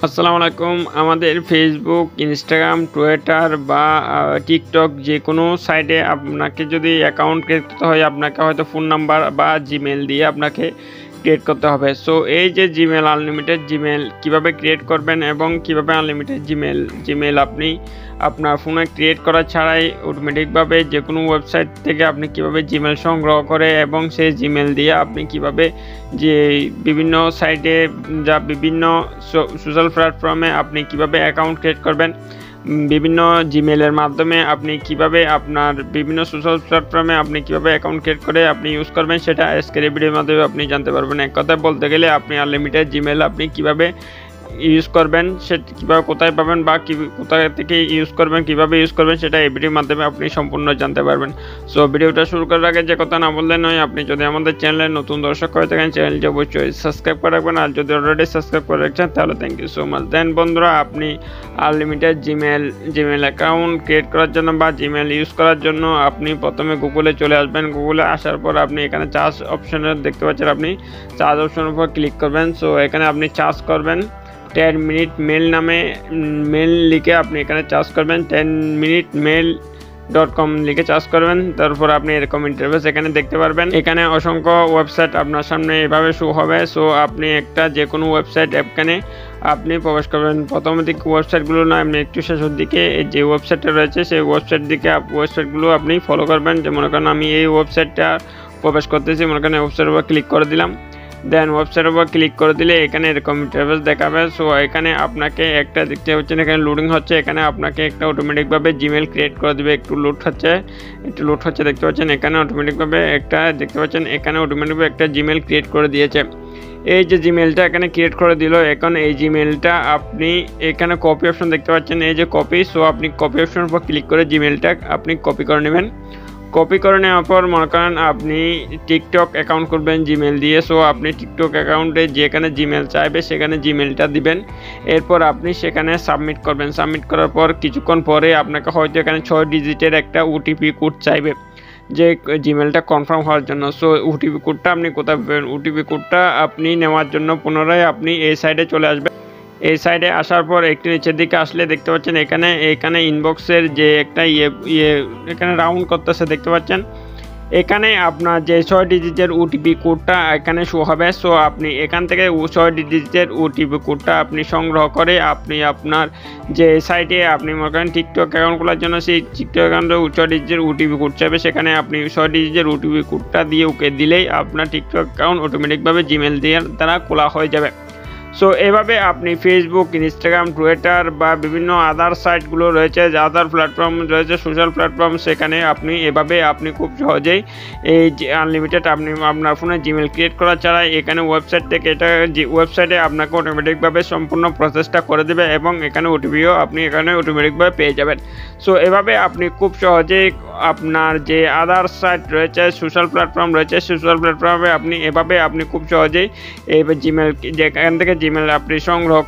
আসসালামু আলাইকুম। আমাদের ফেসবুক, ইনস্টাগ্রাম, টুইটার বা টিকটক যে কোনো সাইটে আপনাকে যদি অ্যাকাউন্ট ক্রিয়েট করতে হয়, আপনাকে হয়তো ফোন নাম্বার বা জিমেল দিয়ে আপনাকে ক্রিয়েট করতে হবে। সো এই যে জিমেল আনলিমিটেড জিমেল কীভাবে ক্রিয়েট করবেন এবং কীভাবে আনলিমিটেড জিমেল আপনি আপনার ফোনে ক্রিয়েট করা ছাড়াই অটোমেটিকভাবে যে কোনো ওয়েবসাইট থেকে আপনি কীভাবে জিমেল সংগ্রহ করে এবং সেই জিমেল দিয়ে আপনি কীভাবে যে বিভিন্ন সাইটে যা বিভিন্ন সোশ্যাল প্ল্যাটফর্মে আপনি কিভাবে অ্যাকাউন্ট ক্রিয়েট করবেন, বিভিন্ন জিমেলের মাধ্যমে আপনি কিভাবে আপনার বিভিন্ন সোশ্যাল প্ল্যাটফর্মে আপনি কিভাবে অ্যাকাউন্ট ক্রিয়েট করে আপনি ইউজ করবেন সেটা আজকের এই ভিডিওর মাধ্যমে আপনি জানতে পারবেন। এক কথায় বলতে গেলে আপনি আনলিমিটেড জিমেল আপনি কিভাবে ইউজ করবেন, সেটা কীভাবে কোথায় পাবেন বা কোথায় থেকে ইউজ করবেন, কীভাবে ইউজ করবেন সেটা এই ভিডিওর মাধ্যমে আপনি সম্পূর্ণ জানতে পারবেন। সো ভিডিওটা শুরু করার আগে যে কথা না বললে নয়, আপনি যদি আমাদের চ্যানেলে নতুন দর্শক হয়ে থাকেন চ্যানেলটি অবশ্যই সাবস্ক্রাইব করে রাখবেন, আর যদি অলরেডি সাবস্ক্রাইব করে রাখছেন তাহলে থ্যাংক ইউ সো মাচ। দেন বন্ধুরা, আপনি আনলিমিটেড জিমেল অ্যাকাউন্ট ক্রিয়েট করার জন্য বা জিমেল ইউজ করার জন্য আপনি প্রথমে গুগলে চলে আসবেন। গুগলে আসার পর আপনি এখানে চার্জ অপশনে দেখতে পাচ্ছেন, আপনি চার্জ অপশনের উপর ক্লিক করবেন। সো এখানে আপনি চার্জ করবেন 10 মিনিট মেল নামে মেল লিখে আপনি এখানে চার্জ করবেন। 10minutemail.com লিখে চার্জ করবেন। তারপর আপনি এরকম ইন্টারফেস এখানে দেখতে পারবেন। এখানে অসংখ্য ওয়েবসাইট আপনার সামনে এভাবে শো হবে। সো আপনি একটা যে কোনো ওয়েবসাইট এখানে আপনি প্রবেশ করবেন। প্রথম দিকে ওয়েবসাইটগুলো না, আপনি একটু শেষের দিকে যে ওয়েবসাইটটা রয়েছে সেই ওয়েবসাইটগুলো আপনি ফলো করবেন। যে মনে করেন আমি এই ওয়েবসাইটটা প্রবেশ করতেছি, মনে করেন ওয়েবসাইটের উপর ক্লিক করে দিলাম। দেন ওয়েবসাইটের উপর ক্লিক করে দিলে এখানে এরকম ইন্টারফেস দেখাবে। সো এখানে আপনাকে একটা দেখতে হচ্ছে, এখানে লোডিং হচ্ছে, এখানে আপনাকে একটা অটোমেটিকভাবে জিমেল ক্রিয়েট করে দেবে। একটু লোড হচ্ছে দেখতে পাচ্ছেন। এখানে অটোমেটিকভাবে একটা জিমেল ক্রিয়েট করে দিয়েছে। এই যে জিমেলটা এখানে ক্রিয়েট করে দিল, এখন এই জিমেলটা আপনি এখানে কপি অপশন দেখতে পাচ্ছেন, এই যে কপি। সো আপনি কপি অপশনের উপর ক্লিক করে জিমেলটা আপনি কপি করে নেবেন। কপি করে নেওয়ার পর মনে করেন আপনি টিকটক অ্যাকাউন্ট করবেন জিমেল দিয়ে। সো আপনি টিকটক অ্যাকাউন্টে যেখানে জিমেল চাইবে সেখানে জিমেলটা দিবেন। এরপর আপনি সেখানে সাবমিট করবেন। সাবমিট করার পর কিছুক্ষণ পরে আপনাকে হয়তো এখানে 6 ডিজিটের একটা ওটিপি কোড চাইবে যে জিমেলটা কনফার্ম হওয়ার জন্য। সো ওটিপি কোডটা আপনি কোথায় পাবেন? ওটিপি কোডটা আপনি নেওয়ার জন্য পুনরায় আপনি এই সাইডে চলে আসবেন। এই সাইডে আসার পর একটু নিচের দিকে আসলে দেখতে পাচ্ছেন এখানে ইনবক্সের যে একটা এখানে রাউন্ড করতেছে দেখতে পাচ্ছেন। এখানে আপনার যে 6 ডিজিটের ওটিপি কোডটা এখানে শো হবে। সো আপনি এখান থেকে 6 ডিজিটের ওটিপি কোডটা আপনি সংগ্রহ করে আপনি আপনার যে সাইটে আপনি মনে করেন টিকটক অ্যাকাউন্ট খোলার জন্য সেই টিকটক অ্যাকাউন্টে 6 ডিজিটের ওটিপি কোড চাইবে, সেখানে আপনি 6 ডিজিটের ওটিপি কোডটা দিয়ে ওকে দিলেই আপনার টিকটক অ্যাকাউন্ট অটোমেটিকভাবে জিমেল দ্বারা খোলা হয়ে যাবে। সো এভাবে আপনি ফেসবুক, ইনস্টাগ্রাম, টুইটার বা বিভিন্ন আদার সাইটগুলো রয়েছে, যে আদার প্ল্যাটফর্ম রয়েছে সোশ্যাল প্ল্যাটফর্ম, সেখানে আপনি খুব সহজেই এই যে আনলিমিটেড আপনি আপনার ফোনে জিমেল ক্রিয়েট করা ছাড়াই এখানে ওয়েবসাইট থেকে ওয়েবসাইটে আপনাকে অটোমেটিকভাবে সম্পূর্ণ প্রসেসটা করে দেবে এবং এখানে ওটিপিও আপনি এখানে অটোমেটিকভাবে পেয়ে যাবেন। সো এভাবে আপনি খুব সহজেই আপনার যে আদার সাইট রয়েছে, সোশ্যাল প্ল্যাটফর্ম রয়েছে, সোশ্যাল প্ল্যাটফর্মে আপনি খুব সহজেই এই জিমেল যেখান থেকে জিমেল আপনি সংগ্রহ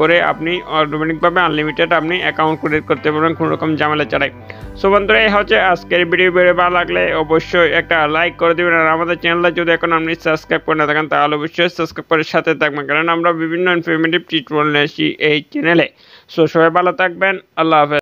করে আপনি অটোমেটিকভাবে আনলিমিটেড আপনি অ্যাকাউন্ট ক্রিয়েট করতে পারবেন কোনো রকম ঝামেলা ছাড়াই। সো বন্ধুরা, এই হচ্ছে আজকের ভিডিও ভালো লাগলে অবশ্যই একটা লাইক করে দেবেন, আর আমাদের চ্যানেলটা যদি এখন আপনি সাবস্ক্রাইব করে না থাকেন তাহলে অবশ্যই সাবস্ক্রাইব করে সাথে থাকবেন, কারণ আমরা বিভিন্ন ইনফরমেটিভ টিউটোরিয়াল নিয়ে আসি এই চ্যানেলে। সো সবাই ভালো থাকবেন, আল্লাহ হাফেজ।